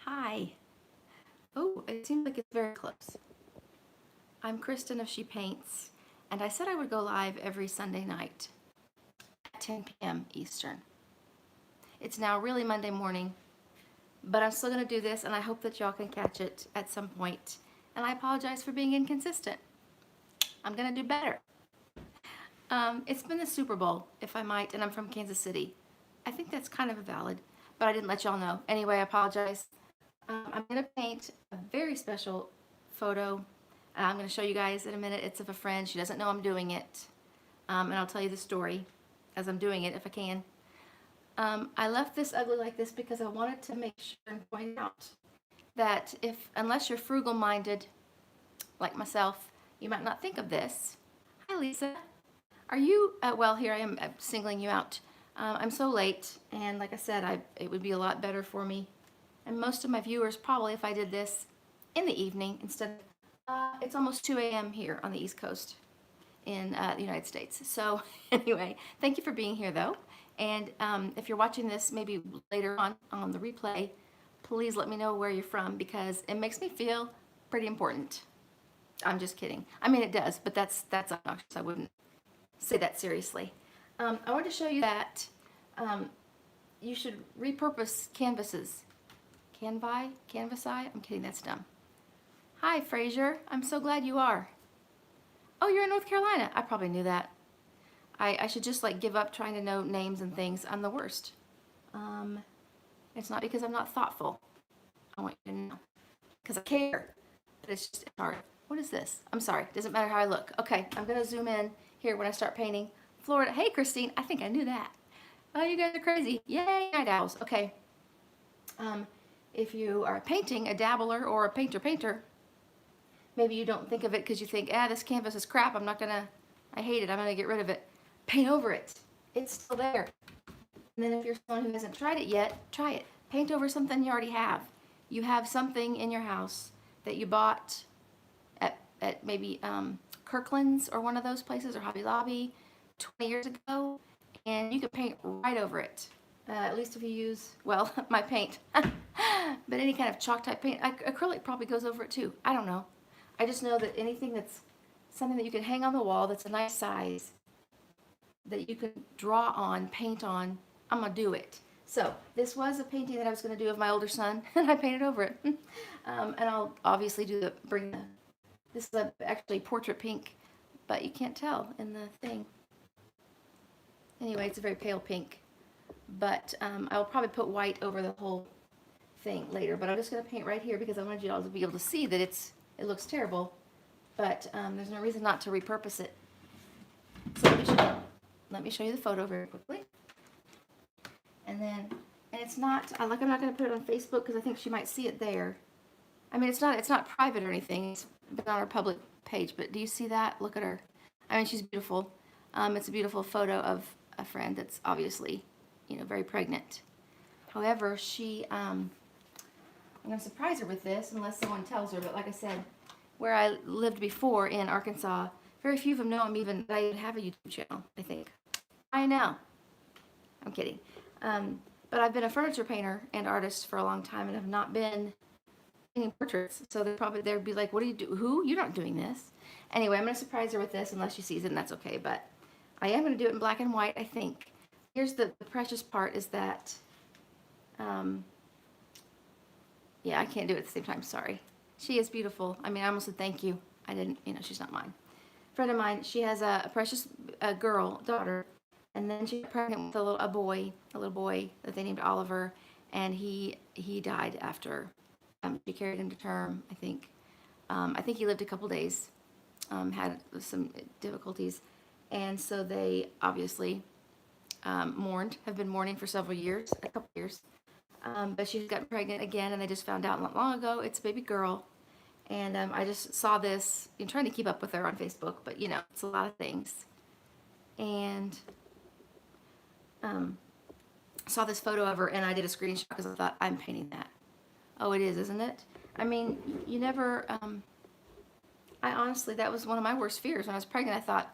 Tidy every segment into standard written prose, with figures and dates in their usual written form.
Hi. Oh, it seems like it's very close. I'm Kristen of She Paints, and I said I would go live every Sunday night at 10 p.m. Eastern. It's now really Monday morning, but I'm still going to do this, and I hope that y'all can catch it at some point. And I apologize for being inconsistent. I'm going to do better. It's been the Super Bowl, if I might, and I'm from Kansas City. I think that's kind of valid, but I didn't let y'all know. Anyway, I apologize. I'm going to paint a very special photo. I'm going to show you guys in a minute. It's of a friend. She doesn't know I'm doing it. And I'll tell you the story as I'm doing it if I can. I left this ugly like this because I wanted to make sure and point out that unless you're frugal minded like myself, you might not think of this. Hi, Lisa. Are you, well, here I am singling you out. I'm so late, and like I said, it would be a lot better for me and most of my viewers probably if I did this in the evening instead of, it's almost 2 a.m. here on the East Coast in the United States. So anyway, thank you for being here though. And if you're watching this maybe later on the replay, please let me know where you're from because it makes me feel pretty important. I'm just kidding. I mean, it does, but that's obnoxious. I wouldn't say that seriously. I want to show you that you should repurpose canvases. Canvasi? I'm kidding, that's dumb. Hi, Fraser. I'm so glad you are. Oh, you're in North Carolina. I probably knew that. I should just like give up trying to know names and things. I'm the worst. It's not because I'm not thoughtful. I want you to know. Because I care. But it's just hard. What is this? I'm sorry. Doesn't matter how I look. Okay, I'm going to zoom in here when I start painting. Florida. Hey, Christine. I think I knew that. Oh, you guys are crazy. Yay, night owls. Okay. If you are painting, a dabbler or a painter, maybe you don't think of it because you think, this canvas is crap. I hate it. I'm going to get rid of it. Paint over it. It's still there. And then if you're someone who hasn't tried it yet, try it. Paint over something you already have. You have something in your house that you bought at maybe Kirkland's or one of those places or Hobby Lobby 20 years ago, and you can paint right over it. At least if you use, well, my paint. But any kind of chalk type paint, acrylic probably goes over it too. I don't know. I just know that anything that's something that you can hang on the wall that's a nice size that you can draw on, paint on, I'm going to do it. So this was a painting that I was going to do of my older son, and I painted over it. And I'll obviously this is actually portrait pink, but you can't tell in the thing. Anyway, it's a very pale pink. But I'll probably put white over the whole thing later. But I'm just going to paint right here because I wanted you all to be able to see that it looks terrible. But there's no reason not to repurpose it. So let me show you the photo very quickly. And it's not, I'm not going to put it on Facebook because I think she might see it there. I mean, it's not private or anything. It's been on our public page. But do you see that? Look at her. I mean, she's beautiful. It's a beautiful photo of a friend that's obviously, very pregnant. However, I'm going to surprise her with this unless someone tells her. But like I said, where I lived before in Arkansas, very few of them know I even have a YouTube channel, I think. I know. I'm kidding. But I've been a furniture painter and artist for a long time and have not been painting portraits. So they'd be like, what do you do? Who? You're not doing this. Anyway, I'm going to surprise her with this unless she sees it, and that's okay. But I am going to do it in black and white, I think. Here's the precious part is that, yeah, I can't do it at the same time, sorry. She is beautiful. I mean, I almost said thank you. I didn't, she's not mine. A friend of mine, she has a precious daughter, and then she got pregnant with a little boy that they named Oliver, and he died after she carried him to term, I think. I think he lived a couple days, had some difficulties, and so they obviously have been mourning for several years, a couple years. But she got pregnant again, and they just found out not long ago it's a baby girl. And I just saw this, trying to keep up with her on Facebook, but it's a lot of things. And saw this photo of her, and I did a screenshot because I thought, I'm painting that. Oh, it is, isn't it? I mean, you never, I honestly, that was one of my worst fears. When I was pregnant, I thought,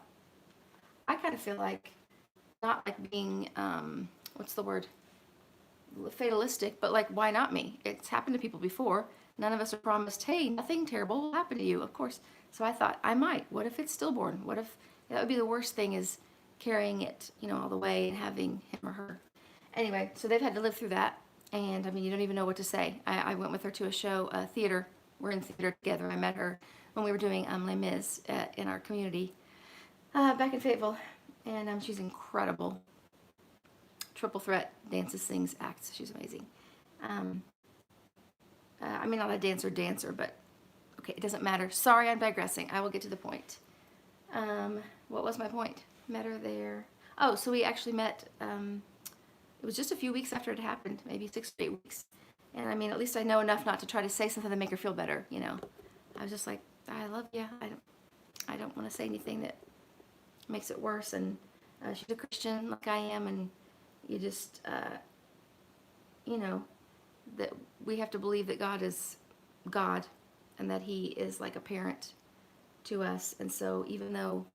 I kind of feel like, not like being, what's the word? fatalistic, but like, why not me? It's happened to people before. None of us are promised, hey, nothing terrible will happen to you, of course. So I thought, I might. What if it's stillborn? What if that would be the worst thing, is carrying it, all the way and having him or her. Anyway, so they've had to live through that. And I mean, you don't even know what to say. I went with her to a show, theater. We're in theater together. I met her when we were doing Les Mis in our community back in Fayetteville. And she's incredible. Triple threat, dances, sings, acts. She's amazing. I mean, not a dancer, but okay, it doesn't matter. Sorry, I'm digressing. I will get to the point. What was my point? Met her there. Oh, so we actually met, it was just a few weeks after it happened, maybe 6 or 8 weeks. And I mean, at least I know enough not to try to say something to make her feel better, I was just like, I love you. I don't want to say anything that makes it worse. And she's a Christian like I am, and you just, that we have to believe that God is God and that He is like a parent to us. And so even though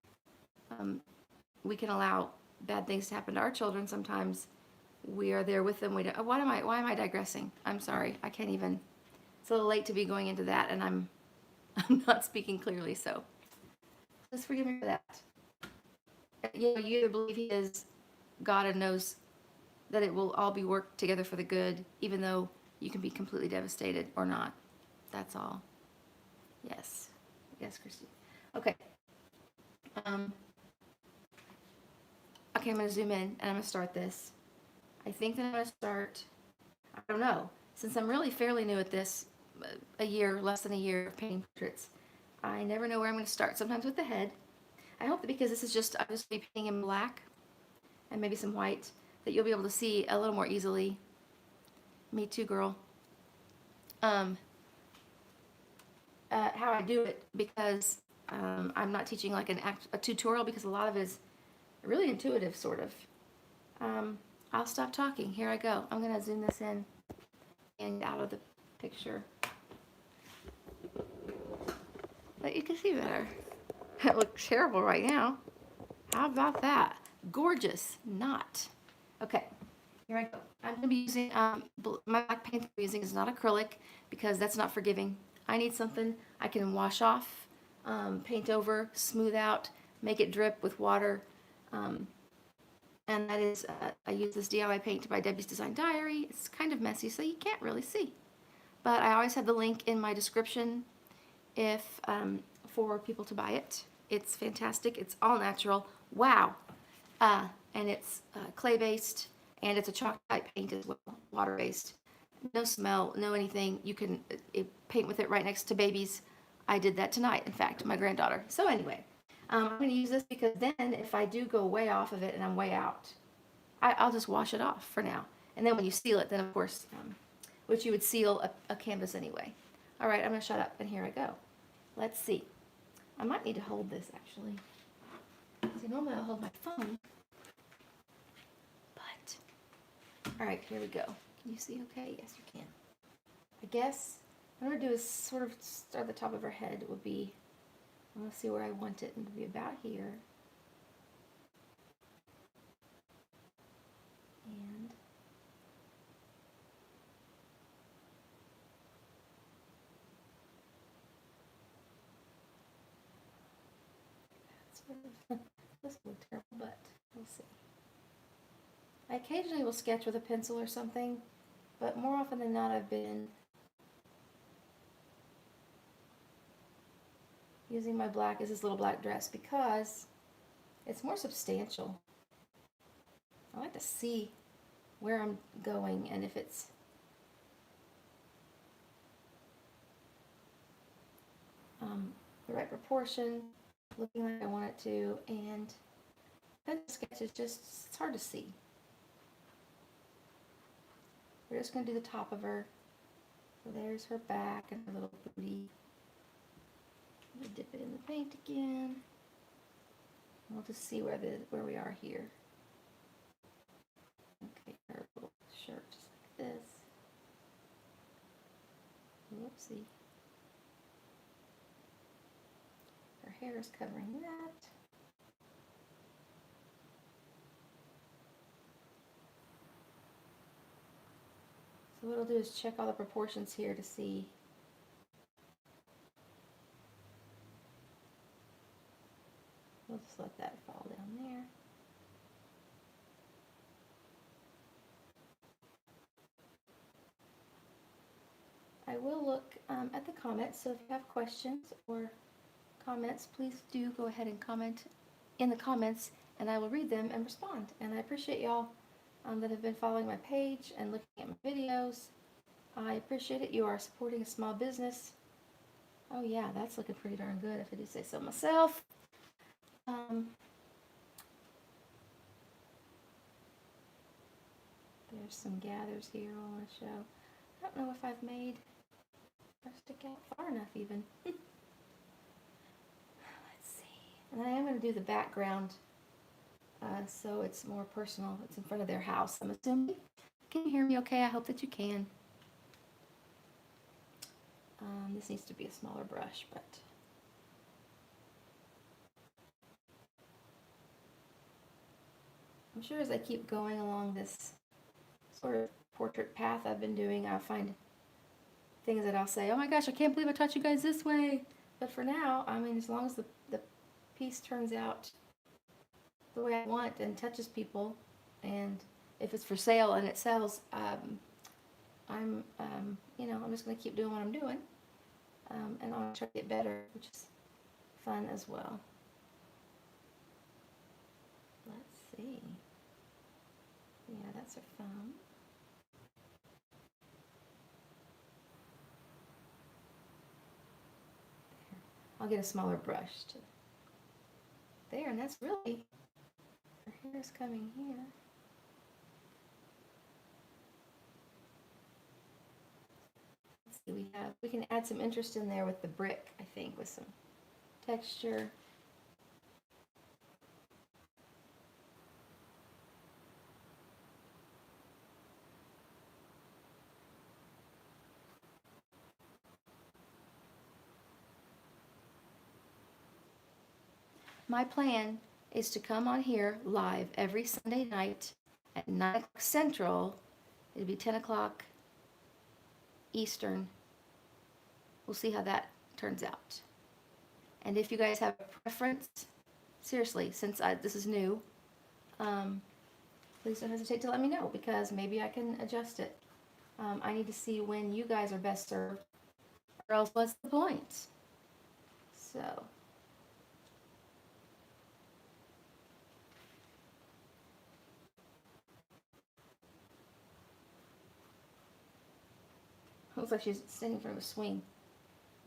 we can allow bad things to happen to our children, sometimes we are there with them. Why am I digressing? I'm sorry. I can't even. It's a little late to be going into that, and I'm not speaking clearly. So just forgive me for that. You either believe He is God and knows that it will all be worked together for the good, even though you can be completely devastated, or not. That's all. Yes, Christy. Okay. Okay, I'm going to zoom in and I'm going to start this. I think that I'm going to start, I don't know, since I'm really fairly new at this, less than a year of painting portraits, I never know where I'm going to start. Sometimes with the head. I hope that because this is I'm just be painting in black and maybe some white, that you'll be able to see a little more easily. Me too, girl. How I do it, because I'm not teaching like a tutorial, because a lot of it is really intuitive, sort of. I'll stop talking. Here I go. I'm going to zoom this in and out of the picture, but you can see better. It looks terrible right now. How about that? Gorgeous. Not. Okay. Here I go. I'm going to be using, my black paint I'm using is not acrylic, because that's not forgiving. I need something I can wash off, paint over, smooth out, make it drip with water. And that is, I use this DIY paint by Debbie's Design Diary. It's kind of messy, so you can't really see. But I always have the link in my description for people to buy it. It's fantastic. It's all natural. Wow. And it's clay-based, and it's a chalk type paint as well, water-based. No smell, no anything. You can paint with it right next to babies. I did that tonight, in fact, my granddaughter. So anyway, I'm going to use this, because then if I do go way off of it and I'm way out, I'll just wash it off for now. And then when you seal it, then of course, which you would seal a canvas anyway. All right, I'm going to shut up, and here I go. Let's see. I might need to hold this, actually. See, normally I'll hold my phone. But, all right, here we go. Can you see okay? Yes, you can. I guess what I'm going to do is sort of start at the top of her head. It would be, I'm going to see where I want it, and it'll be about here. And this will look terrible, but we'll see. I occasionally will sketch with a pencil or something, but more often than not I've been using my black as this little black dress, because it's more substantial. I like to see where I'm going and if it's the right proportion, looking like I want it to, and pencil sketch is just, it's hard to see. We're just going to do the top of her. So there's her back and her little booty. Dip it in the paint again. We'll just see where we are here. Okay, her little shirt just like this. Whoopsie. Her hair is covering that. what I'll do is check all the proportions here to see. We'll just let that fall down there. I will look at the comments, so if you have questions or comments, please do go ahead and comment in the comments, and I will read them and respond. And I appreciate y'all that have been following my page and looking at my videos. I appreciate it. You are supporting a small business. Oh yeah, that's looking pretty darn good, if I do say so myself. There's some gathers here I want to show. I don't know if I've made her stick out far enough even. Let's see. And I am going to do the background so it's more personal. It's in front of their house, I'm assuming. Can you hear me okay? I hope that you can. This needs to be a smaller brush, but I'm sure as I keep going along this sort of portrait path I've been doing, I'll find things that I'll say, oh my gosh, I can't believe I taught you guys this way. But for now, I mean, as long as the piece turns out the way I want and touches people, and if it's for sale and it sells, I'm just going to keep doing what I'm doing. And I'll try to get better, which is fun as well. Let's see. Yeah, that's her phone. There. I'll get a smaller brush to there, and that's really, her hair's coming here. Let's see, we can add some interest in there with the brick, I think, with some texture. My plan is to come on here live every Sunday night at 9 o'clock Central. It'll be 10 o'clock Eastern. We'll see how that turns out. And if you guys have a preference, seriously, since this is new, please don't hesitate to let me know, because maybe I can adjust it. I need to see when you guys are best served, or else what's the point? So. Looks like she's standing in front of a swing.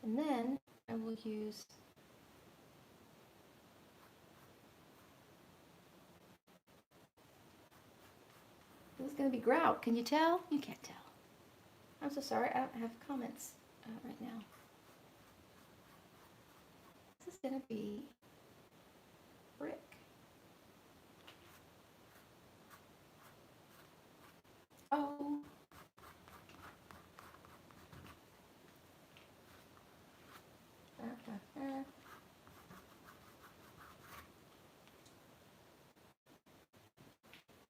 And then I will use this is going to be grout. Can you tell? You can't tell. I'm so sorry. I don't have comments right now. This is going to be brick. Oh.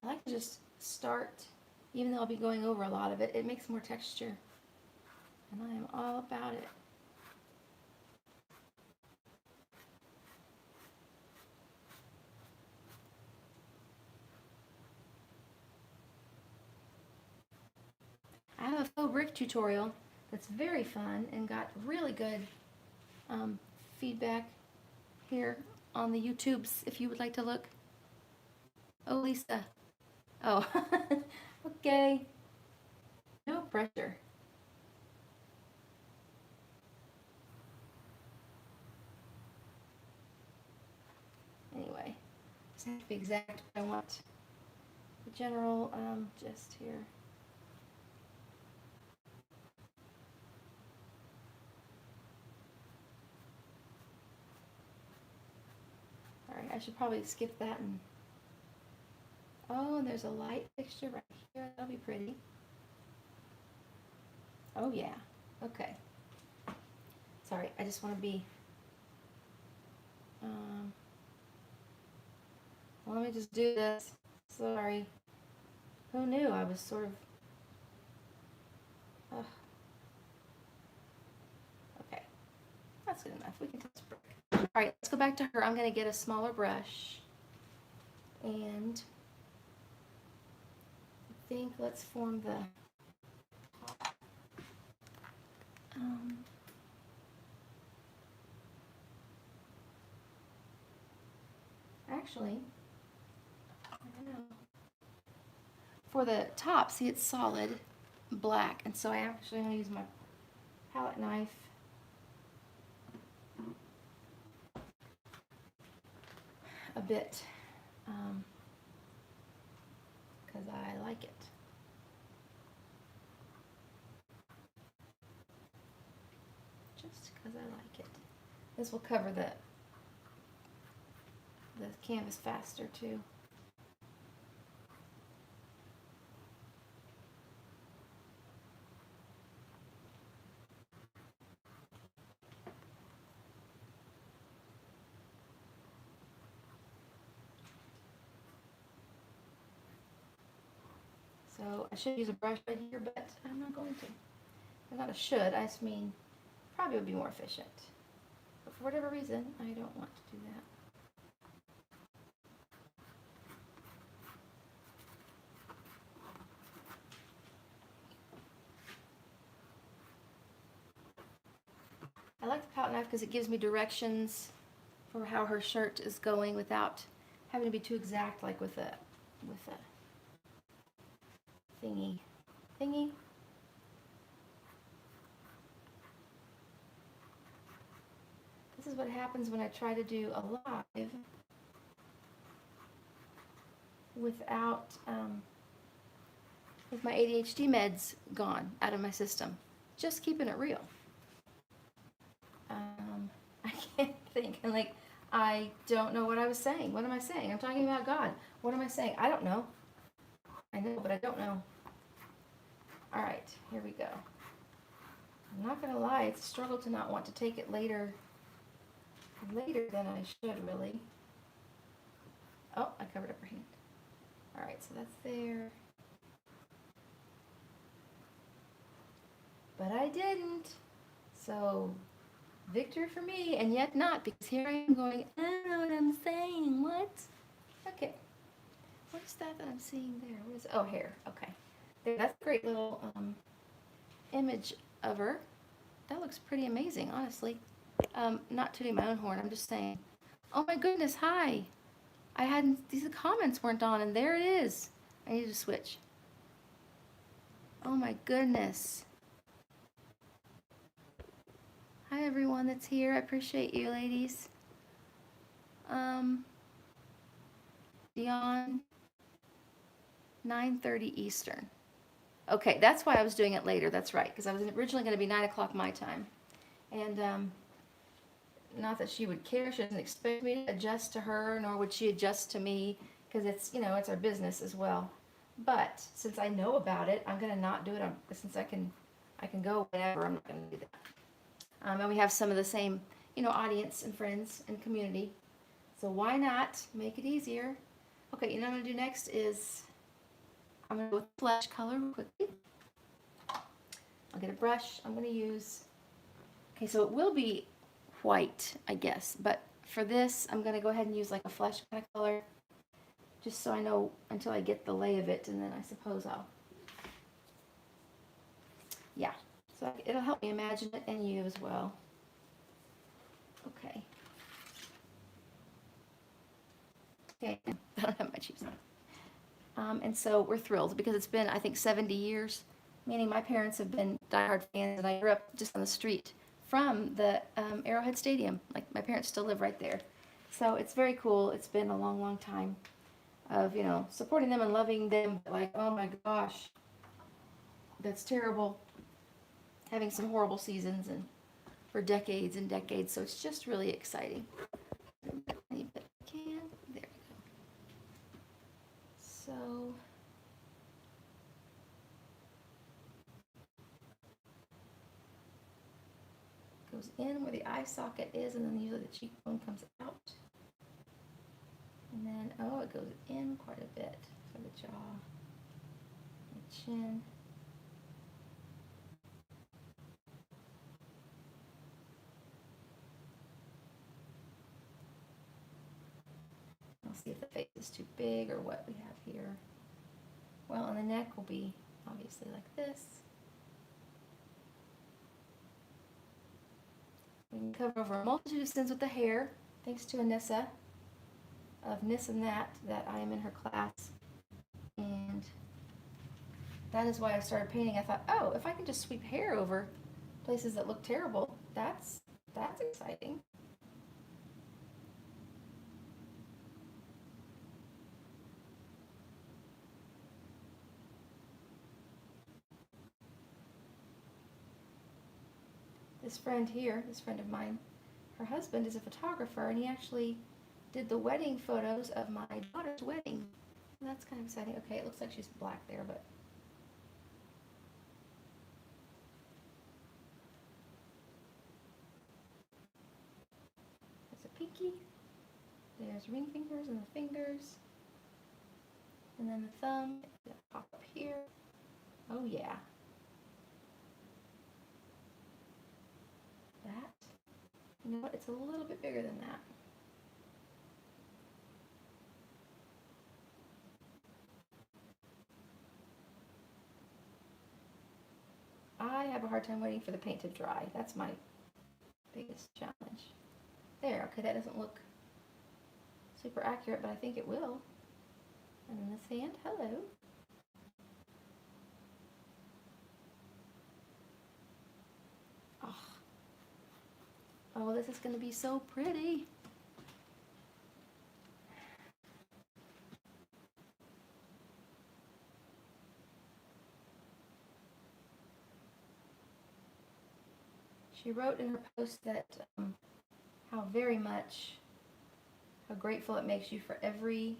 I like to just start, even though I'll be going over a lot of it. It makes more texture. And I am all about it. I have a faux brick tutorial that's very fun and got really good feedback here on the YouTubes if you would like to look. Oh, Lisa. Oh, okay. No pressure. Anyway, just have to be exact. I want the general gist here. Alright, I should probably skip that and oh, and there's a light fixture right here. That'll be pretty. Oh yeah. Okay. Sorry, I just want to be well, let me just do this. Sorry. Who knew I was sort of that's good enough. We can test brick. All right, let's go back to her. I'm going to get a smaller brush. And I think let's form the top. Actually, I don't know. For the top, see, it's solid black, and so I actually want to use my palette knife a bit because I like it. Just because I like it. This will cover the canvas faster too. So I should use a brush right here, but I'm not going to. I'm not a should, I just mean probably would be more efficient. But for whatever reason, I don't want to do that. I like the palette knife because it gives me directions for how her shirt is going without having to be too exact, like with a thingy. This is what happens when I try to do a live without with my ADHD meds gone out of my system. Just keeping it real. I can't think. And like, I don't know what I was saying. What am I saying? I'm talking about God. What am I saying? I don't know. I know, but I don't know. All right, here we go. I'm not going to lie. It's a struggle to not want to take it later than I should, really. Oh, I covered up her hand. All right, so that's there. But I didn't. So, victory for me, and yet not, because here I am going, I don't know what I'm saying. What? Okay. What is that I'm seeing there? What is, oh, hair. Okay. There, that's a great little image of her. That looks pretty amazing, honestly. Not tooting my own horn, I'm just saying. Oh my goodness, hi. I hadn't, these comments weren't on, and there it is. I need to switch. Oh my goodness. Hi everyone that's here. I appreciate you, ladies. Dion, 9:30 Eastern. Okay, that's why I was doing it later. That's right, because I was originally going to be 9 o'clock my time. And not that she would care. She doesn't expect me to adjust to her, nor would she adjust to me, because it's, you know, it's our business as well. But since I know about it, I'm going to not do it since I can go whenever. I'm not going to do that. And we have some of the same, you know, audience and friends and community. So why not make it easier? Okay, you know what I'm going to do next is I'm going to go with flesh color real quickly. I'll get a brush. I'm going to use, okay, so it will be white, I guess. But for this, I'm going to go ahead and use like a flesh kind of color, just so I know until I get the lay of it, and then I suppose I'll, yeah. So it'll help me imagine it, and you as well. Okay. Okay, I don't have my cheese on. And so we're thrilled because it's been, I think, 70 years, meaning my parents have been diehard fans, and I grew up just on the street from the Arrowhead Stadium. Like, my parents still live right there. So it's very cool. It's been a long, long time of, you know, supporting them and loving them. But like, oh my gosh, that's terrible. Having some horrible seasons and for decades and decades. So it's just really exciting. Any bit I can. There we go. So goes in where the eye socket is, and then usually the cheekbone comes out. And then, oh, it goes in quite a bit for the jaw, the chin. this too big or what we have here. Well, and the neck will be obviously like this. We can cover over a multitude of sins with the hair, thanks to Anissa of Nis and That I am in her class. And that is why I started painting. I thought, oh, if I can just sweep hair over places that look terrible, that's exciting. This friend here, this friend of mine, her husband is a photographer, and he actually did the wedding photos of my daughter's wedding. And that's kind of exciting. Okay, it looks like she's black there, but there's a pinky. There's ring fingers and the fingers. And then the thumb, pop up here. Oh yeah. That. You know what? It's a little bit bigger than that. I have a hard time waiting for the paint to dry. That's my biggest challenge. There, okay, that doesn't look super accurate, but I think it will. And then this hand, hello. Oh, this is going to be so pretty. She wrote in her post that how grateful it makes you for every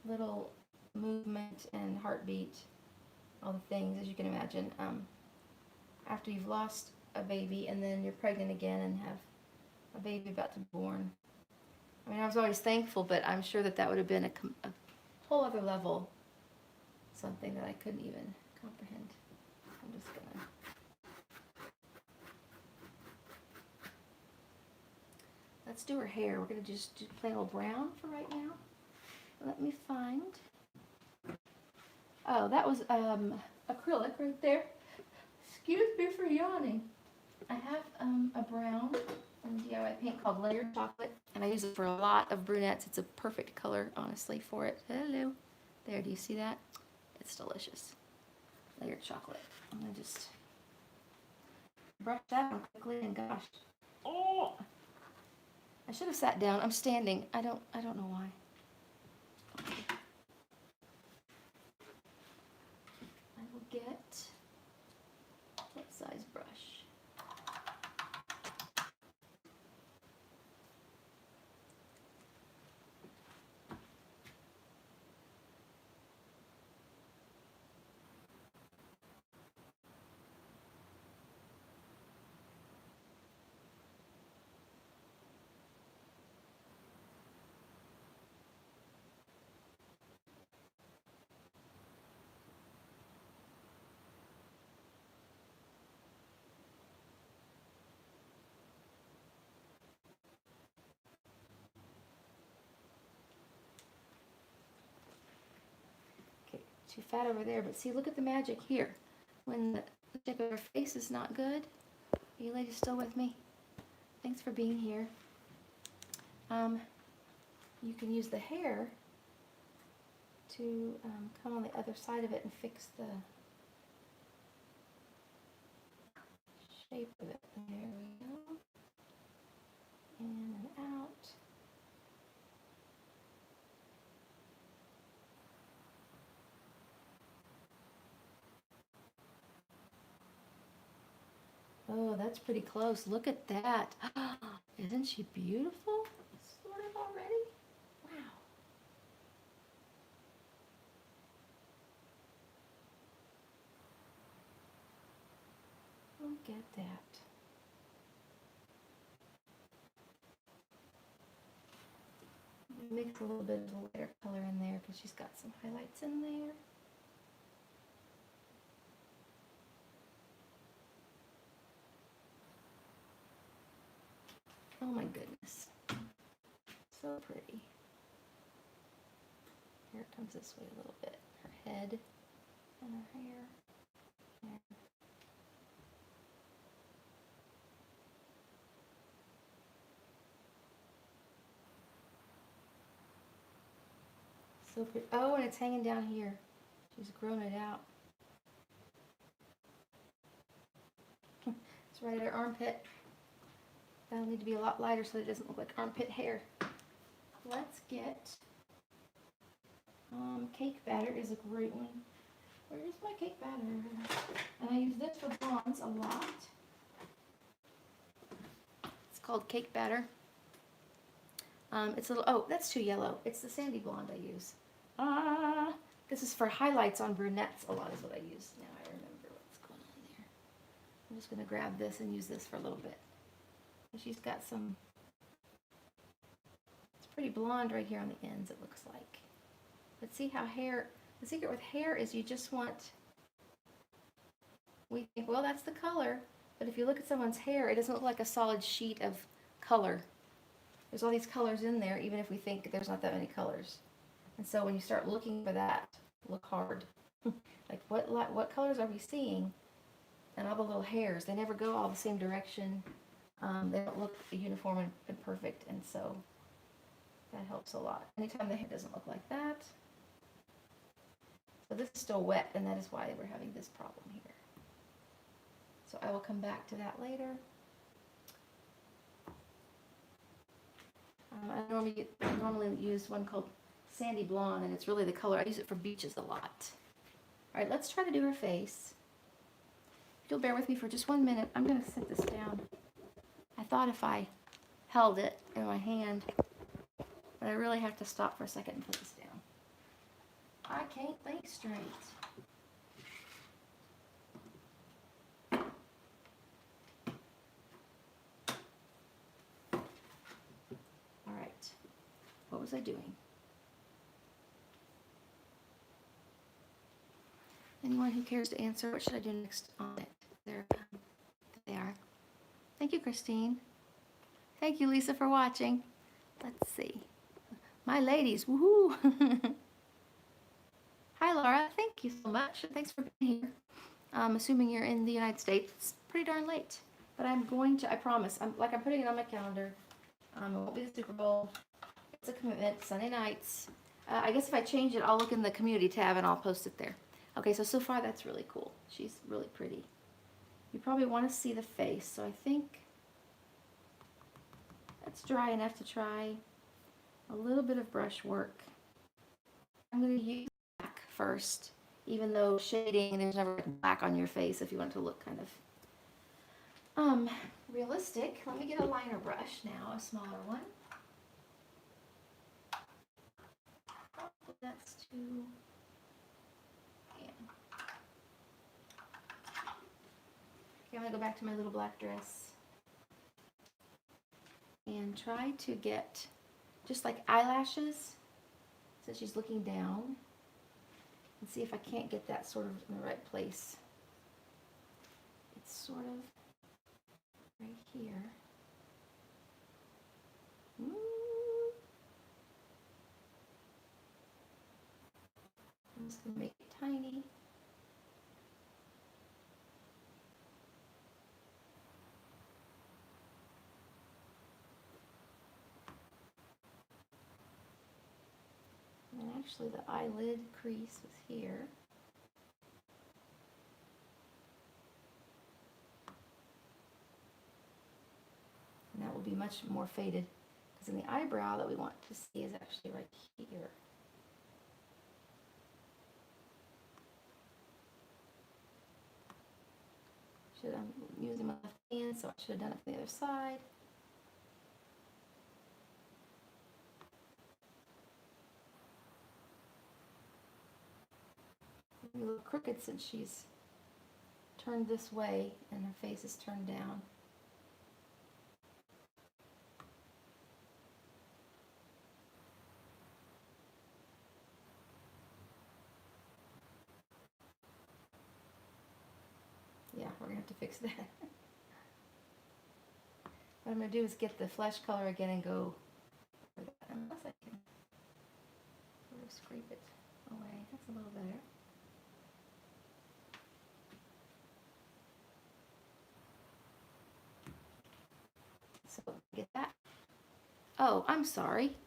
little movement and heartbeat, all the things, as you can imagine, after you've lost a baby and then you're pregnant again and have a baby about to be born. I mean, I was always thankful, but I'm sure that would have been a whole other level, something that I couldn't even comprehend. I'm just gonna... Let's do her hair. We're gonna just do plain old brown for right now. Let me find... Oh, that was acrylic right there. Excuse me for yawning. I have a brown DIY paint called Layered Chocolate, and I use it for a lot of brunettes. It's a perfect color, honestly, for it. Hello. There, do you see that? It's delicious. Layered Chocolate. I'm gonna just brush that on quickly, and gosh. Oh! I should have sat down. I'm standing. I don't know why. Okay. I will get, what size brush? Too fat over there, but see, look at the magic here. When the shape of her face is not good. Are you ladies still with me? Thanks for being here. You can use the hair to come on the other side of it and fix the shape of it. There we go. In and out. Oh, that's pretty close. Look at that. Isn't she beautiful? Sort of already? Wow. Look at that. Mix a little bit of the lighter color in there because she's got some highlights in there. Oh my goodness. So pretty. Comes this way a little bit. Her head and her hair. There. So pretty. Oh, and it's hanging down here. She's grown it out. It's right at her armpit. That'll need to be a lot lighter so it doesn't look like armpit hair. Let's get cake batter is a great one. Where's my cake batter? And I use this for blondes a lot. It's called cake batter. It's a little, oh, that's too yellow. It's the sandy blonde I use. This is for highlights on brunettes a lot is what I use. Now I remember what's going on there. I'm just going to grab this and use this for a little bit. And she's got some, it's pretty blonde right here on the ends it looks like. But see how hair, the secret with hair is you just want, we think, well, that's the color. But if you look at someone's hair, it doesn't look like a solid sheet of color. There's all these colors in there, even if we think there's not that many colors. And so when you start looking for that, look hard. Like what colors are we seeing? And all the little hairs, they never go all the same direction. They don't look uniform and perfect, and so that helps a lot. Anytime the hair doesn't look like that. So this is still wet, and that is why we're having this problem here. So I will come back to that later. I normally use one called Sandy Blonde, and it's really the color. I use it for beaches a lot. All right, let's try to do her face. If you'll bear with me for just 1 minute, I'm going to set this down. I thought if I held it in my hand, but I really have to stop for a second and put this down. I can't think straight. All right, what was I doing? Anyone who cares to answer, what should I do next on it? There they are. Thank you, Christine. Thank you, Lisa, for watching. Let's see. My ladies, woohoo! Hi, Laura. Thank you so much. Thanks for being here. I'm assuming you're in the United States. It's pretty darn late. But I'm going to, I promise, I'm putting it on my calendar. It won't be the Super Bowl. It's a commitment. Sunday nights. I guess if I change it, I'll look in the community tab and I'll post it there. Okay, so far that's really cool. She's really pretty. You probably want to see the face, so I think that's dry enough to try a little bit of brush work. I'm going to use black first, even though shading, there's never black on your face if you want it to look kind of realistic. Let me get a liner brush now, a smaller one. Probably that's too... I'm going to go back to my little black dress and try to get just like eyelashes so she's looking down and see if I can't get that sort of in the right place. It's sort of right here. Ooh. I'm just going to make it tiny. And actually the eyelid crease was here. And that will be much more faded because in the eyebrow that we want to see is actually right here. I'm using my left hand, so I should have done it from the other side. A little crooked since she's turned this way and her face is turned down. Yeah, we're going to have to fix that. What I'm going to do is get the flesh color again and go for that. Unless I can sort of scrape it. away. That's a little better. So get that. Oh, I'm sorry.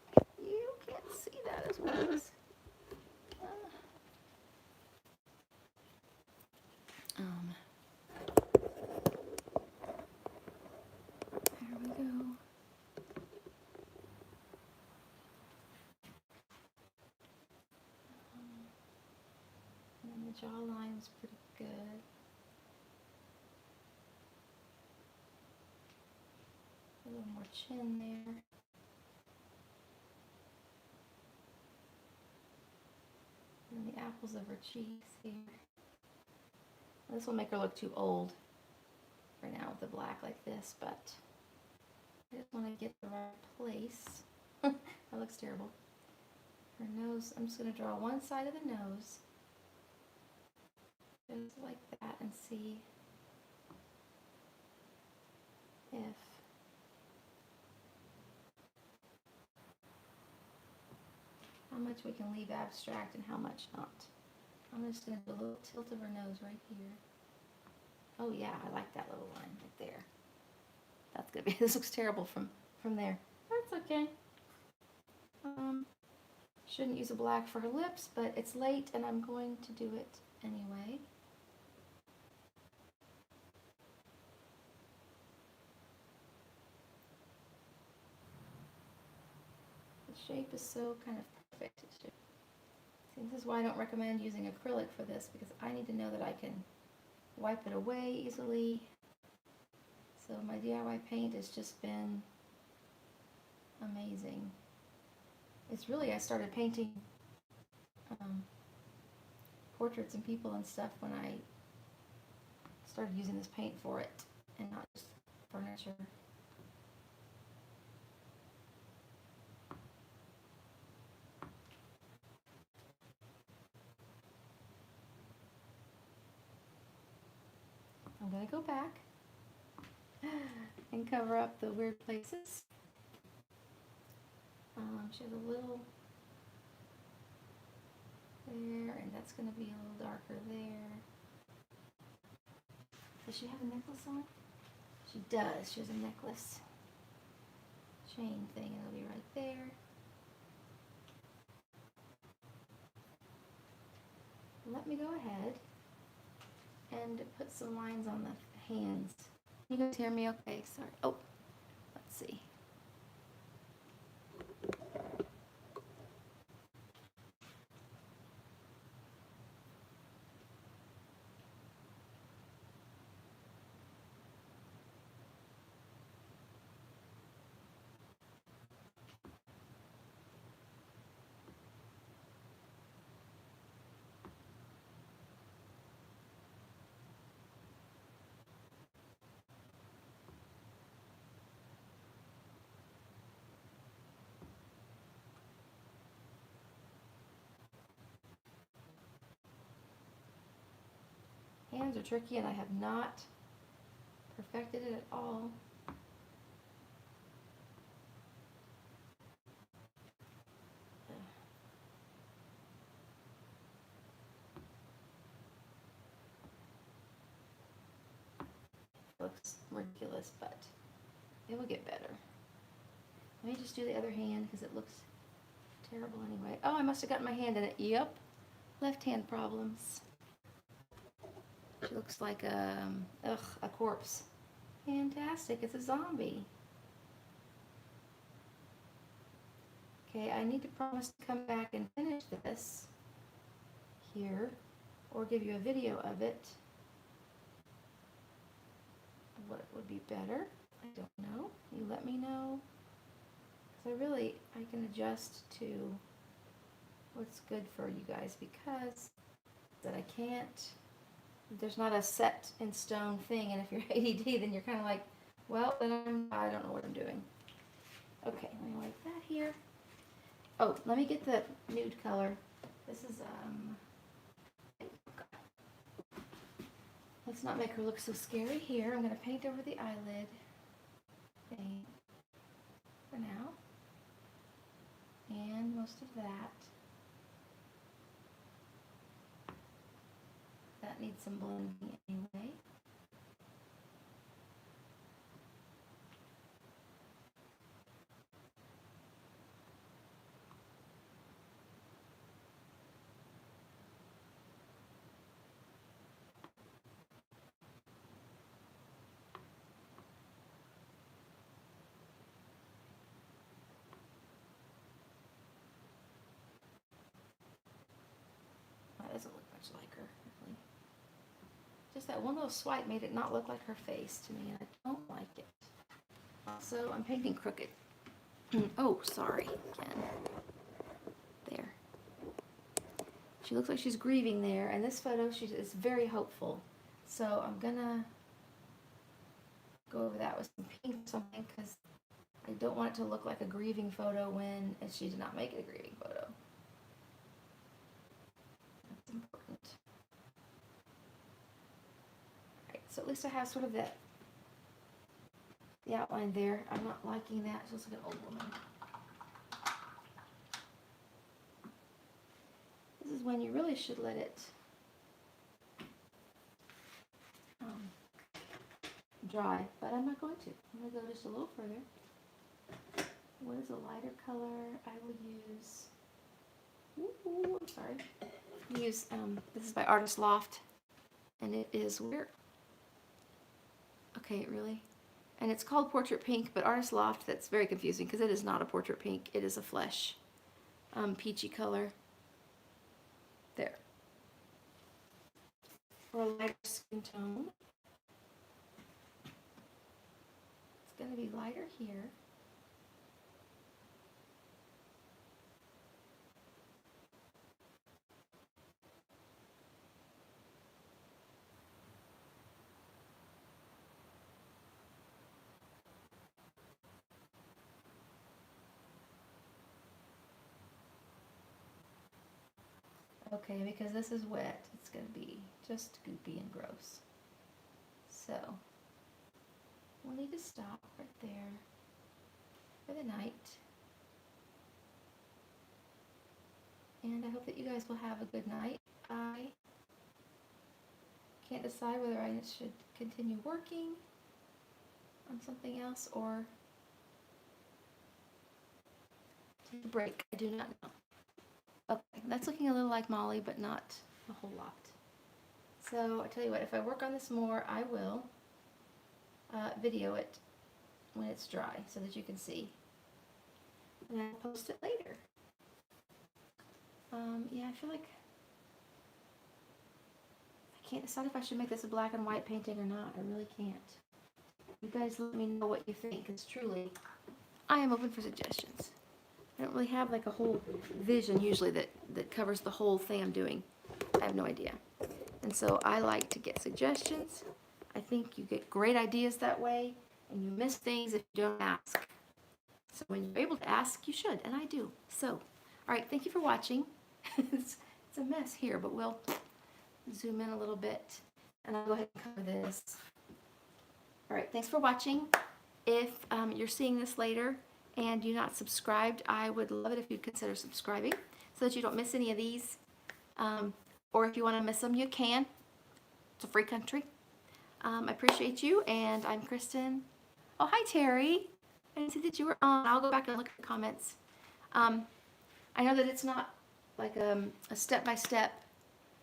You can't see that as well as. Um, there we go. And the jawline's pretty good. A little more chin there. And the apples of her cheeks here. This will make her look too old right now with the black like this, but I just want to get the right place. That looks terrible. Her nose, I'm just going to draw one side of the nose. Just like that, and see if how much we can leave abstract and how much not. I'm just going to do a little tilt of her nose right here. Oh yeah, I like that little line right there. That's gonna be, this looks terrible from there. That's okay. Shouldn't use a black for her lips, but it's late and I'm going to do it anyway. The shape is so kind of perfect. See, this is why I don't recommend using acrylic for this, because I need to know that I can wipe it away easily. So my DIY paint has just been amazing. It's really, I started painting portraits and people and stuff when I started using this paint for it and not just furniture. I'm going to go back and cover up the weird places. She has a little there, and that's going to be a little darker there. Does she have a necklace on? She does. She has a necklace chain thing, and it'll be right there. Let me go ahead and put some lines on the hands. You guys hear me okay? Sorry. Oh, let's see. Hands are tricky, and I have not perfected it at all. Looks ridiculous, but it will get better. Let me just do the other hand because it looks terrible anyway. Oh, I must have gotten my hand in it. Yep. Left hand problems. She looks like a corpse. Fantastic. It's a zombie. Okay, I need to promise to come back and finish this here, or give you a video of it. What would be better? I don't know. You let me know. Because I can adjust to what's good for you guys, because that I can't, there's not a set in stone thing, and if you're ADD, then you're kind of like, well, then I don't know what I'm doing. Okay, let me wipe that here. Oh, let me get the nude color. This is, let's not make her look so scary here. I'm going to paint over the eyelid thing for now. And most of that. That needs some blending anyway. That doesn't look much like her, really. Just that one little swipe made it not look like her face to me, and I don't like it. Also, I'm painting crooked. Oh, sorry, again. There. She looks like she's grieving there, and this photo she is very hopeful. So I'm gonna go over that with some pink or something, because I don't want it to look like a grieving photo when she did not make it a grieving photo. That's important. Alright, so at least I have sort of that, the outline there. I'm not liking that. She looks like an old woman. This is when you really should let it dry, but I'm not going to. I'm going to go just a little further. What is a lighter color? I will use, I'm sorry. Use, this is by Artist Loft, and it is where, okay, really? And it's called Portrait Pink, but Artist Loft, that's very confusing because it is not a portrait pink. It is a flesh, peachy color. There. For a lighter skin tone, it's going to be lighter here. Okay, because this is wet, it's going to be just goopy and gross. So, we'll need to stop right there for the night. And I hope that you guys will have a good night. I can't decide whether I should continue working on something else or take a break. I do not know. Okay, that's looking a little like Molly, but not a whole lot. So I tell you what, if I work on this more, I will video it when it's dry so that you can see. And I'll post it later. Yeah, I feel like I can't decide if I should make this a black and white painting or not. I really can't. You guys let me know what you think, because truly, I am open for suggestions. I don't really have like a whole vision usually that covers the whole thing I'm doing. I have no idea. And so I like to get suggestions. I think you get great ideas that way, and you miss things if you don't ask. So when you're able to ask, you should, and I do. So, all right, thank you for watching. It's a mess here, but we'll zoom in a little bit, and I'll go ahead and cover this. All right, thanks for watching. If you're seeing this later and you're not subscribed, I would love it if you'd consider subscribing so that you don't miss any of these. Or if you want to miss them, you can. It's a free country. I appreciate you, and I'm Kristen. Oh, hi, Terry. I didn't see that you were on. I'll go back and look at the comments. I know that it's not like a step-by-step,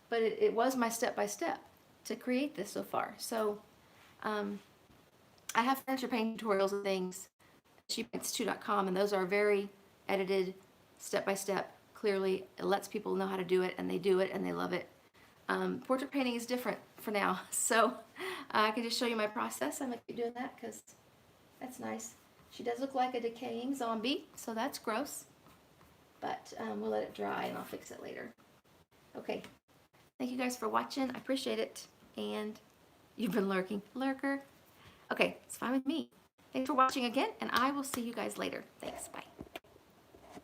but it was my step-by-step to create this so far. So I have furniture painting tutorials and things at shepaints2.com, and those are very edited, step-by-step. Clearly, it lets people know how to do it, and they do it, and they love it. Portrait painting is different for now, so I can just show you my process. I'm going to keep doing that because that's nice. She does look like a decaying zombie, so that's gross. But we'll let it dry, and I'll fix it later. Okay. Thank you guys for watching. I appreciate it. And you've been lurking. Lurker. Okay, it's fine with me. Thanks for watching again, and I will see you guys later. Thanks. Bye.